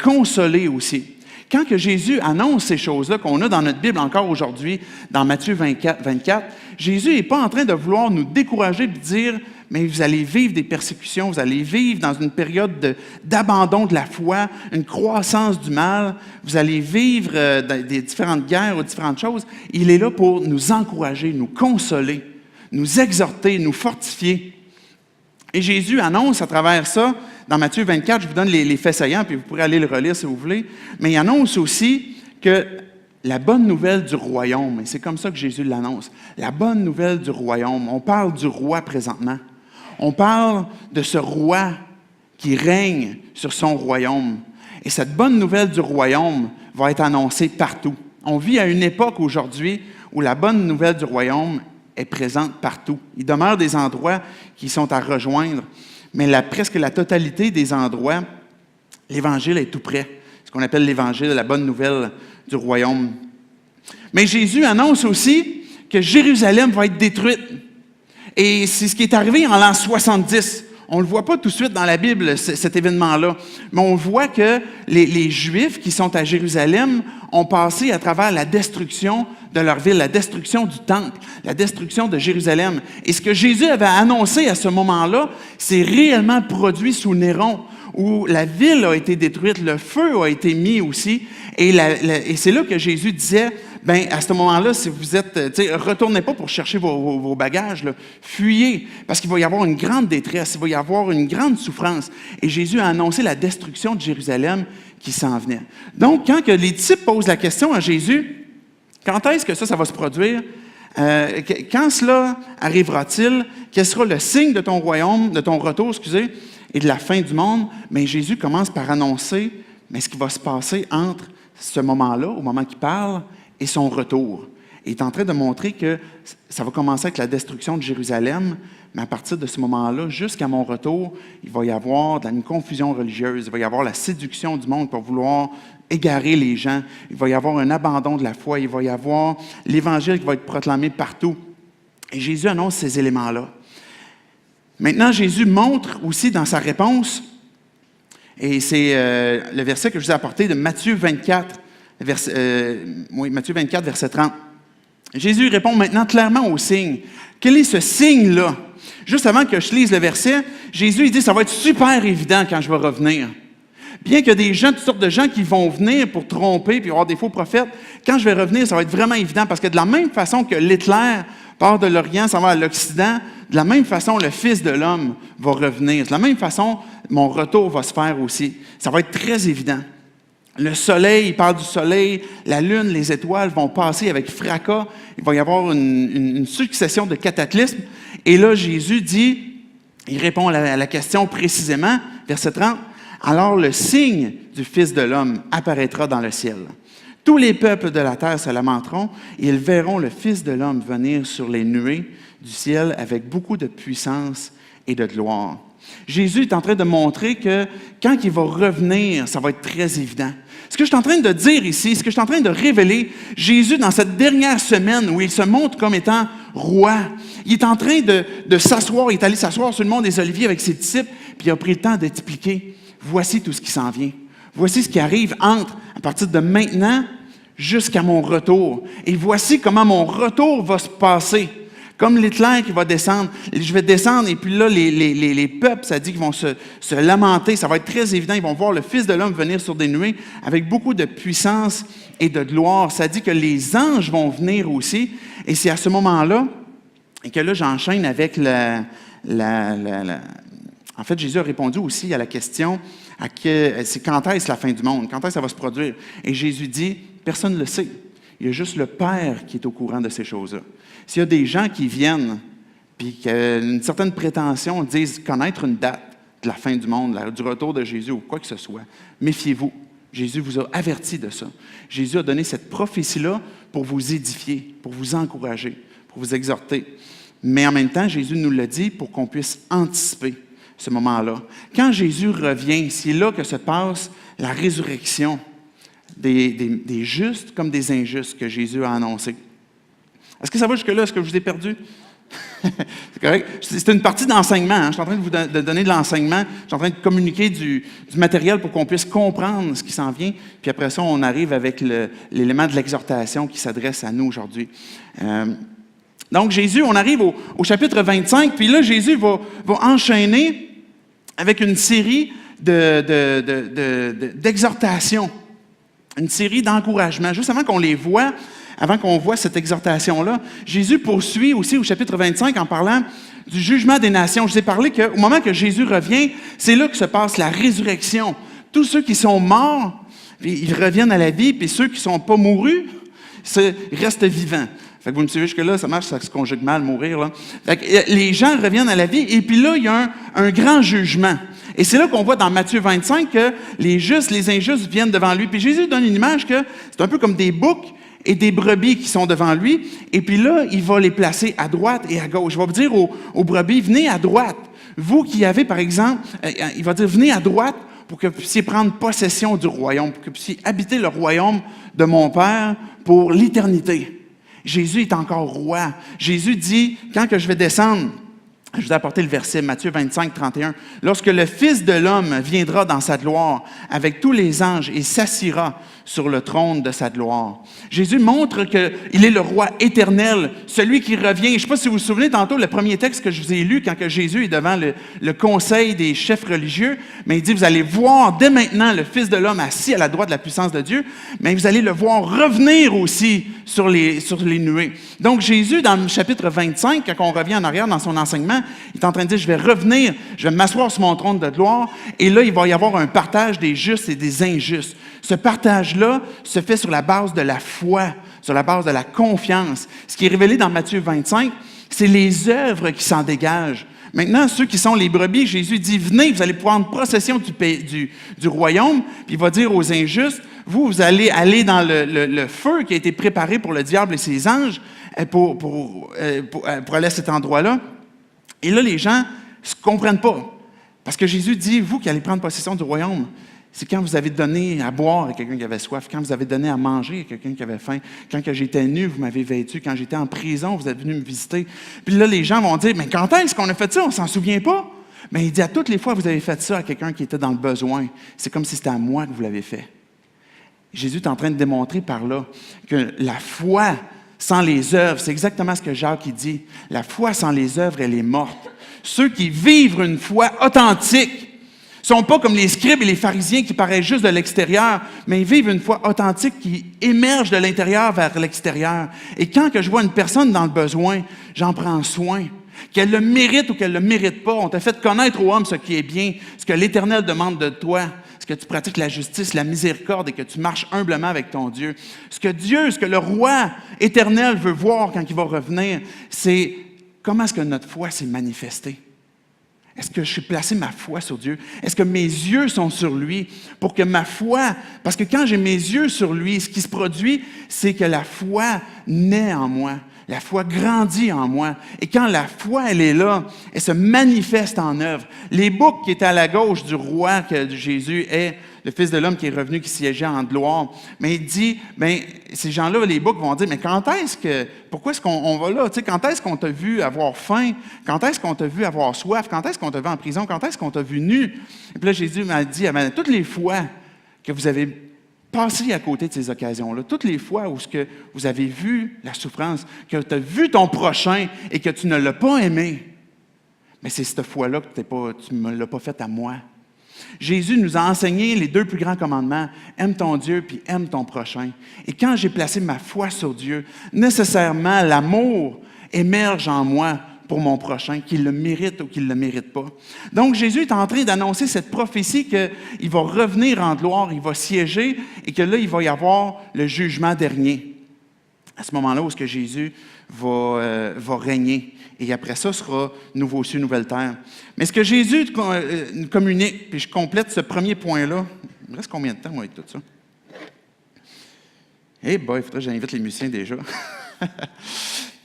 consoler aussi. Quand que Jésus annonce ces choses-là qu'on a dans notre Bible encore aujourd'hui, dans Matthieu 24, Jésus n'est pas en train de vouloir nous décourager et de dire « mais vous allez vivre des persécutions, vous allez vivre dans une période d'abandon de la foi, une croissance du mal, vous allez vivre des différentes guerres ou différentes choses. » Il est là pour nous encourager, nous consoler, nous exhorter, nous fortifier. Et Jésus annonce à travers ça, dans Matthieu 24, je vous donne les faits saillants, puis vous pourrez aller le relire si vous voulez, mais il annonce aussi que la bonne nouvelle du royaume, et c'est comme ça que Jésus l'annonce, la bonne nouvelle du royaume, on parle du roi présentement, on parle de ce roi qui règne sur son royaume, et cette bonne nouvelle du royaume va être annoncée partout. On vit à une époque aujourd'hui où la bonne nouvelle du royaume est présente partout. Il demeure des endroits qui sont à rejoindre, mais presque la totalité des endroits, l'Évangile est tout près. Ce qu'on appelle l'Évangile, la bonne nouvelle du royaume. Mais Jésus annonce aussi que Jérusalem va être détruite. Et c'est ce qui est arrivé en l'an 70. On ne le voit pas tout de suite dans la Bible, cet événement-là. Mais on voit que les Juifs qui sont à Jérusalem ont passé à travers la destruction de leur ville, la destruction du temple, la destruction de Jérusalem. Et ce que Jésus avait annoncé à ce moment-là, c'est réellement produit sous Néron, où la ville a été détruite, le feu a été mis aussi. Et c'est là que Jésus disait, bien, à ce moment-là, si vous êtes, retournez pas pour chercher vos bagages, là, fuyez, parce qu'il va y avoir une grande détresse, il va y avoir une grande souffrance. Et Jésus a annoncé la destruction de Jérusalem qui s'en venait. Donc, quand que les disciples posent la question à Jésus, quand est-ce que ça va se produire? Quand cela arrivera-t-il? Quel sera le signe de ton royaume, de ton retour, et de la fin du monde? Mais Jésus commence par annoncer, mais ce qui va se passer entre ce moment-là, au moment qu'il parle, et son retour. Il est en train de montrer que ça va commencer avec la destruction de Jérusalem, mais à partir de ce moment-là, jusqu'à mon retour, il va y avoir une confusion religieuse, il va y avoir la séduction du monde pour vouloir égarer les gens, il va y avoir un abandon de la foi, il va y avoir l'Évangile qui va être proclamé partout. Et Jésus annonce ces éléments-là. Maintenant, Jésus montre aussi dans sa réponse, et c'est le verset que je vous ai apporté de Matthieu 24, Matthieu 24, verset 30. Jésus répond maintenant clairement au signe. Quel est ce signe-là? Juste avant que je lise le verset, Jésus il dit « ça va être super évident quand je vais revenir ». Bien qu'il y a des gens, toutes sortes de gens qui vont venir pour tromper puis avoir des faux prophètes, quand je vais revenir, ça va être vraiment évident parce que de la même façon que l'Hitler part de l'Orient, s'en va à l'Occident, de la même façon, le Fils de l'homme va revenir. De la même façon, mon retour va se faire aussi. Ça va être très évident. Le soleil, il parle du soleil, la lune, les étoiles vont passer avec fracas. Il va y avoir une succession de cataclysmes. Et là, Jésus dit, il répond à la question précisément, verset 30, « Alors le signe du Fils de l'homme apparaîtra dans le ciel. Tous les peuples de la terre se lamenteront et ils verront le Fils de l'homme venir sur les nuées du ciel avec beaucoup de puissance et de gloire. » Jésus est en train de montrer que quand il va revenir, ça va être très évident. Ce que je suis en train de dire ici, ce que je suis en train de révéler, Jésus, dans cette dernière semaine où il se montre comme étant roi, il est en train de s'asseoir, il est allé s'asseoir sur le mont des Oliviers avec ses disciples, puis il a pris le temps d'expliquer, voici tout ce qui s'en vient. Voici ce qui arrive à partir de maintenant, jusqu'à mon retour. Et voici comment mon retour va se passer. Comme l'Hitler qui va descendre, je vais descendre et puis là, les peuples, ça dit qu'ils vont se lamenter, ça va être très évident, ils vont voir le Fils de l'homme venir sur des nuées avec beaucoup de puissance et de gloire. Ça dit que les anges vont venir aussi et c'est à ce moment-là, et que là, j'enchaîne avec En fait, Jésus a répondu aussi à la question, c'est quand est-ce la fin du monde, quand est-ce que ça va se produire? Et Jésus dit, personne ne le sait. Il y a juste le Père qui est au courant de ces choses-là. S'il y a des gens qui viennent, puis qui ont une certaine prétention, disent connaître une date de la fin du monde, du retour de Jésus ou quoi que ce soit, méfiez-vous. Jésus vous a averti de ça. Jésus a donné cette prophétie-là pour vous édifier, pour vous encourager, pour vous exhorter. Mais en même temps, Jésus nous l'a dit pour qu'on puisse anticiper ce moment-là. Quand Jésus revient, c'est là que se passe la résurrection des justes comme des injustes que Jésus a annoncé. Est-ce que ça va jusque-là? Est-ce que je vous ai perdu? C'est correct? C'est une partie d'enseignement. Hein? Je suis en train de vous donner de l'enseignement. Je suis en train de communiquer du matériel pour qu'on puisse comprendre ce qui s'en vient. Puis après ça, on arrive avec l'élément de l'exhortation qui s'adresse à nous aujourd'hui. Donc, Jésus, on arrive au chapitre 25. Puis là, Jésus va enchaîner avec une série d'exhortations. Une série d'encouragements. Juste avant qu'on les voit, avant qu'on voit cette exhortation-là, Jésus poursuit aussi au chapitre 25 en parlant du jugement des nations. Je vous ai parlé qu'au moment que Jésus revient, c'est là que se passe la résurrection. Tous ceux qui sont morts, ils reviennent à la vie, puis ceux qui ne sont pas mourus, ils restent vivants. Fait que vous me suivez jusque-là, ça marche, ça se conjugue mal, mourir. Là. Fait que les gens reviennent à la vie, et puis là, il y a un grand jugement. Et c'est là qu'on voit dans Matthieu 25 que les justes, les injustes viennent devant lui. Puis Jésus donne une image que c'est un peu comme des boucs et des brebis qui sont devant lui. Et puis là, il va les placer à droite et à gauche. Il va dire aux brebis, venez à droite. Vous qui avez, par exemple, il va dire, venez à droite pour que vous puissiez prendre possession du royaume, pour que vous puissiez habiter le royaume de mon Père pour l'éternité. Jésus est encore roi. Jésus dit, quand que je vais descendre, je vous ai apporté le verset, Matthieu 25, 31. « Lorsque le Fils de l'homme viendra dans sa gloire avec tous les anges et s'assiera sur le trône de sa gloire. » Jésus montre qu'il est le roi éternel, celui qui revient. Je ne sais pas si vous vous souvenez tantôt, le premier texte que je vous ai lu quand que Jésus est devant le conseil des chefs religieux, mais il dit, vous allez voir dès maintenant le Fils de l'homme assis à la droite de la puissance de Dieu, mais vous allez le voir revenir aussi sur les nuées. Donc Jésus, dans le chapitre 25, quand on revient en arrière dans son enseignement, il est en train de dire, je vais revenir, je vais m'asseoir sur mon trône de gloire, et là, il va y avoir un partage des justes et des injustes. Ce partage-là se fait sur la base de la foi, sur la base de la confiance. Ce qui est révélé dans Matthieu 25, c'est les œuvres qui s'en dégagent. Maintenant, ceux qui sont les brebis, Jésus dit, venez, vous allez prendre possession du royaume, puis il va dire aux injustes, vous allez aller dans le feu qui a été préparé pour le diable et ses anges pour aller à cet endroit-là. Et là, les gens ne comprennent pas. Parce que Jésus dit, vous qui allez prendre possession du royaume, c'est quand vous avez donné à boire à quelqu'un qui avait soif, quand vous avez donné à manger à quelqu'un qui avait faim, quand j'étais nu, vous m'avez vêtu, quand j'étais en prison, vous êtes venu me visiter. Puis là, les gens vont dire, mais quand est-ce qu'on a fait ça? On ne s'en souvient pas. Mais il dit, à toutes les fois que vous avez fait ça à quelqu'un qui était dans le besoin, c'est comme si c'était à moi que vous l'avez fait. Jésus est en train de démontrer par là que la foi sans les œuvres, c'est exactement ce que Jacques dit, la foi sans les œuvres, elle est morte. Ceux qui vivent une foi authentique ne sont pas comme les scribes et les pharisiens qui paraissent juste de l'extérieur, mais ils vivent une foi authentique qui émerge de l'intérieur vers l'extérieur. Et quand que je vois une personne dans le besoin, j'en prends soin. Qu'elle le mérite ou qu'elle ne le mérite pas, on t'a fait connaître aux hommes ce qui est bien, ce que l'Éternel demande de toi, ce que tu pratiques la justice, la miséricorde et que tu marches humblement avec ton Dieu. Ce que le roi éternel veut voir quand il va revenir, c'est comment est-ce que notre foi s'est manifestée. Est-ce que je suis placé ma foi sur Dieu? Est-ce que mes yeux sont sur lui pour que ma foi... Parce que quand j'ai mes yeux sur lui, ce qui se produit, c'est que la foi naît en moi. La foi grandit en moi. Et quand la foi, elle est là, elle se manifeste en œuvre. Les boucs qui étaient à la gauche du roi que Jésus est, le Fils de l'homme qui est revenu, qui siégeait en gloire. Mais il dit, bien, ces gens-là, les boucs vont dire, mais pourquoi est-ce qu'on va là? Tu sais, quand est-ce qu'on t'a vu avoir faim? Quand est-ce qu'on t'a vu avoir soif? Quand est-ce qu'on t'a vu en prison? Quand est-ce qu'on t'a vu nu? Et puis là, Jésus m'a dit, toutes les fois que vous avez passé à côté de ces occasions-là, toutes les fois où vous avez vu la souffrance, que tu as vu ton prochain et que tu ne l'as pas aimé, mais c'est cette fois-là que tu ne me l'as pas fait à moi. Jésus nous a enseigné les 2 plus grands commandements, aime ton Dieu puis aime ton prochain. Et quand j'ai placé ma foi sur Dieu, nécessairement l'amour émerge en moi pour mon prochain, qu'il le mérite ou qu'il ne le mérite pas. Donc Jésus est en train d'annoncer cette prophétie qu'il va revenir en gloire, il va siéger et que là, il va y avoir le jugement dernier. À ce moment-là où est-ce que Jésus va régner. Et après ça, sera nouveau cieux, nouvelle terre. Mais ce que Jésus nous communique, puis je complète ce premier point-là, il me reste combien de temps, moi, avec tout ça? Eh boy, il faudrait que j'invite les musiciens déjà.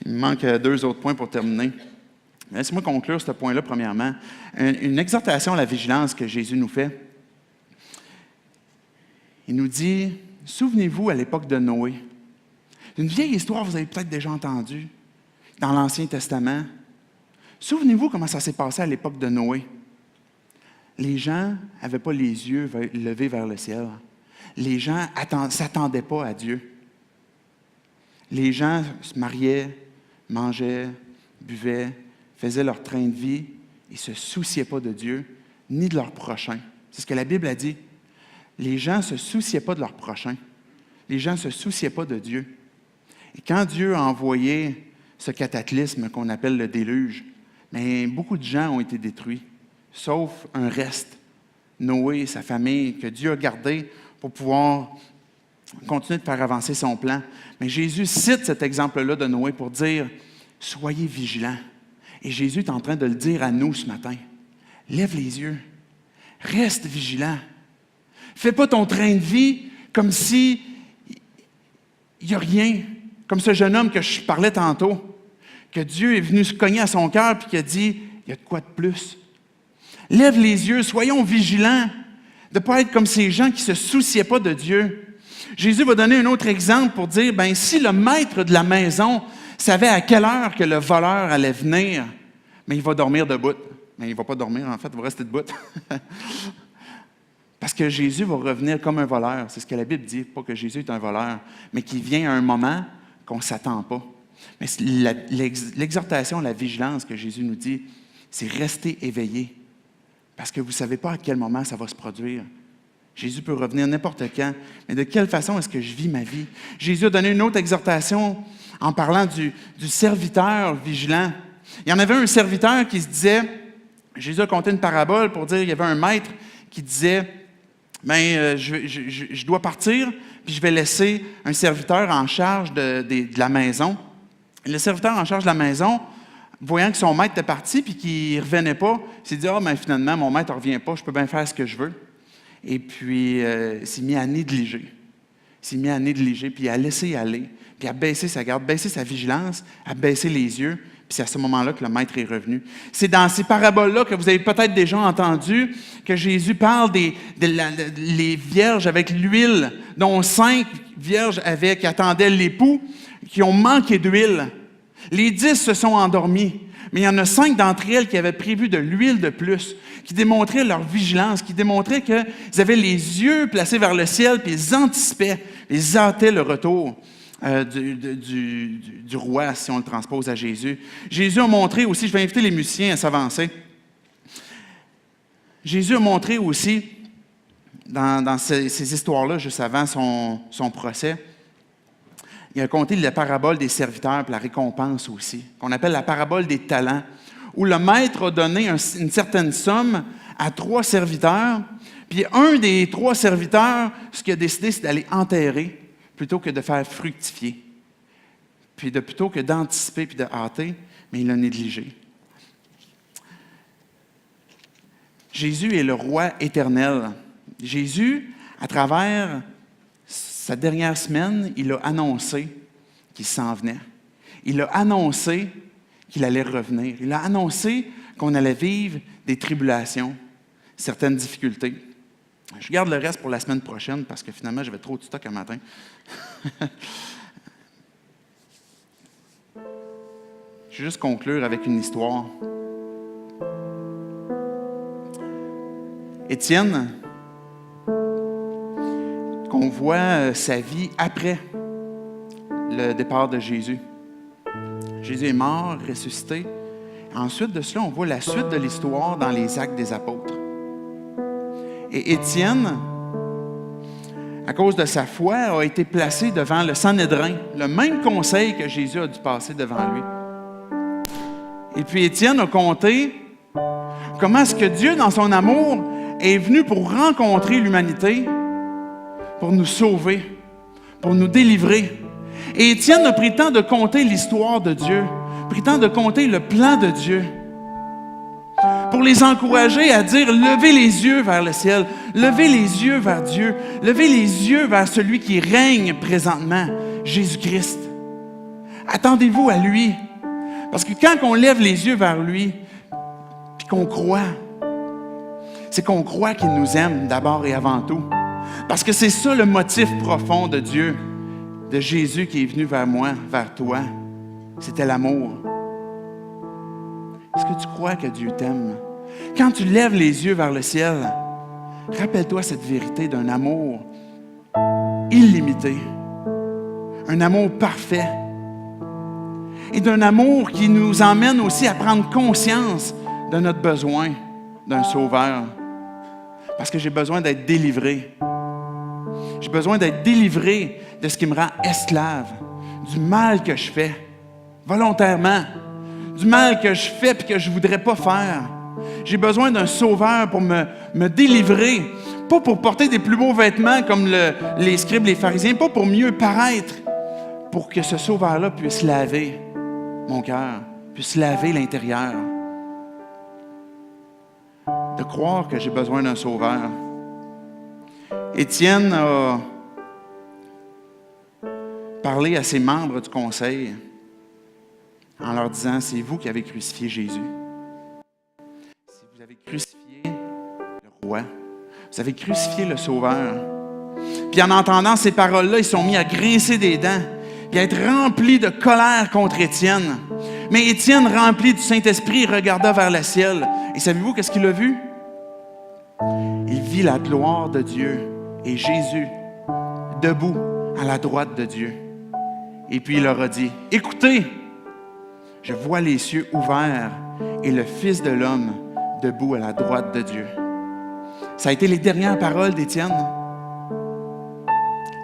Il me manque 2 autres points pour terminer. Laissez-moi conclure ce point-là, premièrement. Une exhortation à la vigilance que Jésus nous fait. Il nous dit, souvenez-vous à l'époque de Noé. Une vieille histoire, vous avez peut-être déjà entendue dans l'Ancien Testament. Souvenez-vous comment ça s'est passé à l'époque de Noé. Les gens n'avaient pas les yeux levés vers le ciel. Les gens ne s'attendaient pas à Dieu. Les gens se mariaient, mangeaient, buvaient, faisaient leur train de vie. Ils ne se souciaient pas de Dieu, ni de leur prochain. C'est ce que la Bible a dit. Les gens ne se souciaient pas de leur prochain. Les gens ne se souciaient pas de Dieu. Et quand Dieu a envoyé ce cataclysme qu'on appelle le déluge, mais beaucoup de gens ont été détruits, sauf un reste, Noé et sa famille, que Dieu a gardé pour pouvoir continuer de faire avancer son plan. Mais Jésus cite cet exemple-là de Noé pour dire « Soyez vigilants ». Et Jésus est en train de le dire à nous ce matin. Lève les yeux. Reste vigilant. Fais pas ton train de vie comme si il n'y a rien, comme ce jeune homme que je parlais tantôt, que Dieu est venu se cogner à son cœur et qui a dit, il y a de quoi de plus. Lève les yeux, soyons vigilants de ne pas être comme ces gens qui ne se souciaient pas de Dieu. Jésus va donner un autre exemple pour dire, ben si le maître de la maison savait à quelle heure que le voleur allait venir, mais il va dormir debout. Mais il ne va pas dormir, en fait, il va rester debout. Parce que Jésus va revenir comme un voleur. C'est ce que la Bible dit, pas que Jésus est un voleur, mais qu'il vient à un moment qu'on ne s'attend pas. Mais l'exhortation, la vigilance que Jésus nous dit, c'est rester éveillé. Parce que vous ne savez pas à quel moment ça va se produire. Jésus peut revenir n'importe quand, mais de quelle façon est-ce que je vis ma vie? Jésus a donné une autre exhortation en parlant du serviteur vigilant. Il y en avait un serviteur qui se disait, Jésus a conté une parabole pour dire, il y avait un maître qui disait, je dois partir, puis je vais laisser un serviteur en charge de la maison. Le serviteur en charge de la maison, voyant que son maître était parti puis qu'il ne revenait pas, il s'est dit, finalement, mon maître ne revient pas, je peux bien faire ce que je veux. Et puis, il s'est mis à négliger. Puis à laisser aller, puis à baisser sa garde, baisser sa vigilance, à baisser les yeux. Puis c'est à ce moment-là que le maître est revenu. C'est dans ces paraboles-là que vous avez peut-être déjà entendu que Jésus parle les vierges avec l'huile, dont 5 vierges qui attendaient l'époux, qui ont manqué d'huile. Les 10 se sont endormis, mais il y en a 5 d'entre elles qui avaient prévu de l'huile de plus, qui démontraient leur vigilance, qui démontraient qu'ils avaient les yeux placés vers le ciel, puis ils anticipaient, ils hâtaient le retour du roi, si on le transpose à Jésus. Jésus a montré aussi, je vais inviter les musiciens à s'avancer, Jésus a montré aussi, dans ces histoires-là, juste avant son procès, il a conté la parabole des serviteurs et la récompense aussi, qu'on appelle la parabole des talents, où le maître a donné une certaine somme à 3 serviteurs, puis un des 3 serviteurs, ce qu'il a décidé, c'est d'aller enterrer plutôt que de faire fructifier, puis plutôt que d'anticiper puis de hâter, mais il l'a négligé. Jésus est le roi éternel. Jésus, à travers sa dernière semaine, il a annoncé qu'il s'en venait. Il a annoncé qu'il allait revenir. Il a annoncé qu'on allait vivre des tribulations, certaines difficultés. Je garde le reste pour la semaine prochaine parce que finalement, j'avais trop de stock un matin. Je vais juste conclure avec une histoire. Étienne, qu'on voit sa vie après le départ de Jésus. Jésus est mort, ressuscité. Ensuite de cela, on voit la suite de l'histoire dans les Actes des Apôtres. Et Étienne, à cause de sa foi, a été placé devant le Sanhédrin, le même conseil que Jésus a dû passer devant lui. Et puis Étienne a conté comment est-ce que Dieu, dans son amour, est venu pour rencontrer l'humanité, pour nous sauver, pour nous délivrer. Et Étienne a pris le temps de conter l'histoire de Dieu, pris le temps de conter le plan de Dieu, pour les encourager à dire « Levez les yeux vers le ciel, levez les yeux vers Dieu, levez les yeux vers celui qui règne présentement, Jésus-Christ. Attendez-vous à lui. » Parce que quand on lève les yeux vers lui, puis qu'on croit, c'est qu'on croit qu'il nous aime d'abord et avant tout. Parce que c'est ça le motif profond de Dieu, de Jésus qui est venu vers moi, vers toi. C'était l'amour. Est-ce que tu crois que Dieu t'aime? Quand tu lèves les yeux vers le ciel, rappelle-toi cette vérité d'un amour illimité, un amour parfait, et d'un amour qui nous emmène aussi à prendre conscience de notre besoin d'un sauveur. Parce que j'ai besoin d'être délivré. J'ai besoin d'être délivré de ce qui me rend esclave, du mal que je fais, volontairement, du mal que je fais et que je ne voudrais pas faire. J'ai besoin d'un sauveur pour me délivrer, pas pour porter des plus beaux vêtements comme les scribes, les pharisiens, pas pour mieux paraître, pour que ce sauveur-là puisse laver mon cœur, puisse laver l'intérieur. De croire que j'ai besoin d'un sauveur. Étienne a parler à ses membres du conseil en leur disant, c'est vous qui avez crucifié Jésus. Si vous avez crucifié le roi, vous avez crucifié le Sauveur. Puis en entendant ces paroles-là, ils sont mis à grincer des dents et à être remplis de colère contre Étienne. Mais Étienne, rempli du Saint-Esprit, regarda vers le ciel. Et savez-vous qu'est-ce qu'il a vu? Il vit la gloire de Dieu et Jésus debout à la droite de Dieu. Et puis il leur a dit, « Écoutez, je vois les cieux ouverts et le Fils de l'homme debout à la droite de Dieu. » Ça a été les dernières paroles d'Étienne.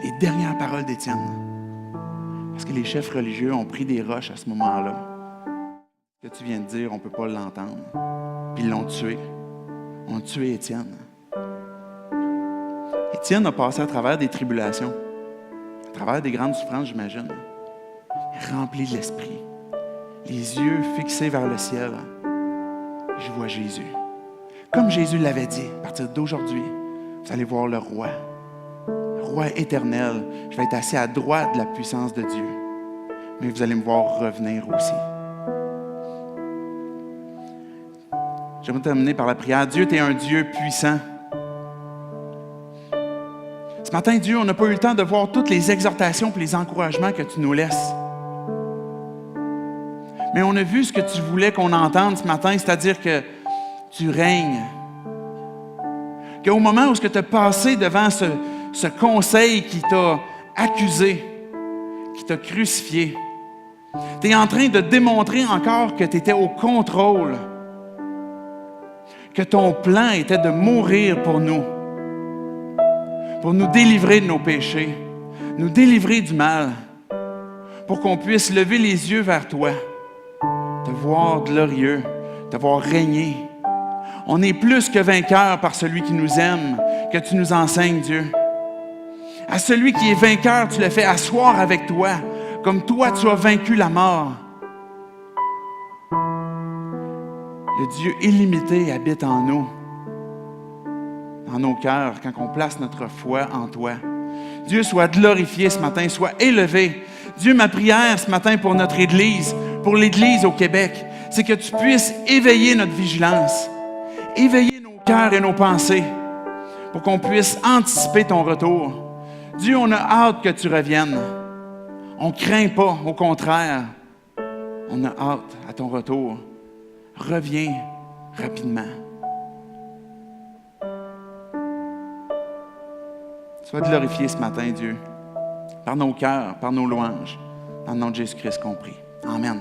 Les dernières paroles d'Étienne. Parce que les chefs religieux ont pris des roches à ce moment-là. Ce que tu viens de dire, on ne peut pas l'entendre. Puis ils l'ont tué. On a tué Étienne. Étienne a passé à travers des tribulations, à travers des grandes souffrances, j'imagine. Rempli de l'Esprit, les yeux fixés vers le ciel. Je vois Jésus. Comme Jésus l'avait dit, à partir d'aujourd'hui, vous allez voir le roi éternel. Je vais être assis à droite de la puissance de Dieu. Mais vous allez me voir revenir aussi. J'aimerais terminer par la prière. Dieu, tu es un Dieu puissant. Ce matin, Dieu, on n'a pas eu le temps de voir toutes les exhortations et les encouragements que tu nous laisses. Mais on a vu ce que tu voulais qu'on entende ce matin, c'est-à-dire que tu règnes. Qu'au moment où tu as passé devant ce conseil qui t'a accusé, qui t'a crucifié, tu es en train de démontrer encore que tu étais au contrôle, que ton plan était de mourir pour nous délivrer de nos péchés, nous délivrer du mal, pour qu'on puisse lever les yeux vers toi, te voir glorieux, te voir régner. On est plus que vainqueurs par celui qui nous aime, que tu nous enseignes, Dieu. À celui qui est vainqueur, tu le fais asseoir avec toi, comme toi tu as vaincu la mort. Le Dieu illimité habite en nous, dans nos cœurs, quand on place notre foi en toi. Dieu soit glorifié ce matin, soit élevé. Dieu, ma prière ce matin pour notre Église, pour l'Église au Québec, c'est que tu puisses éveiller notre vigilance, éveiller nos cœurs et nos pensées, pour qu'on puisse anticiper ton retour. Dieu, on a hâte que tu reviennes. On ne craint pas, au contraire. On a hâte à ton retour. Reviens rapidement. Sois glorifié ce matin, Dieu, par nos cœurs, par nos louanges, dans le nom de Jésus-Christ compris. Amen.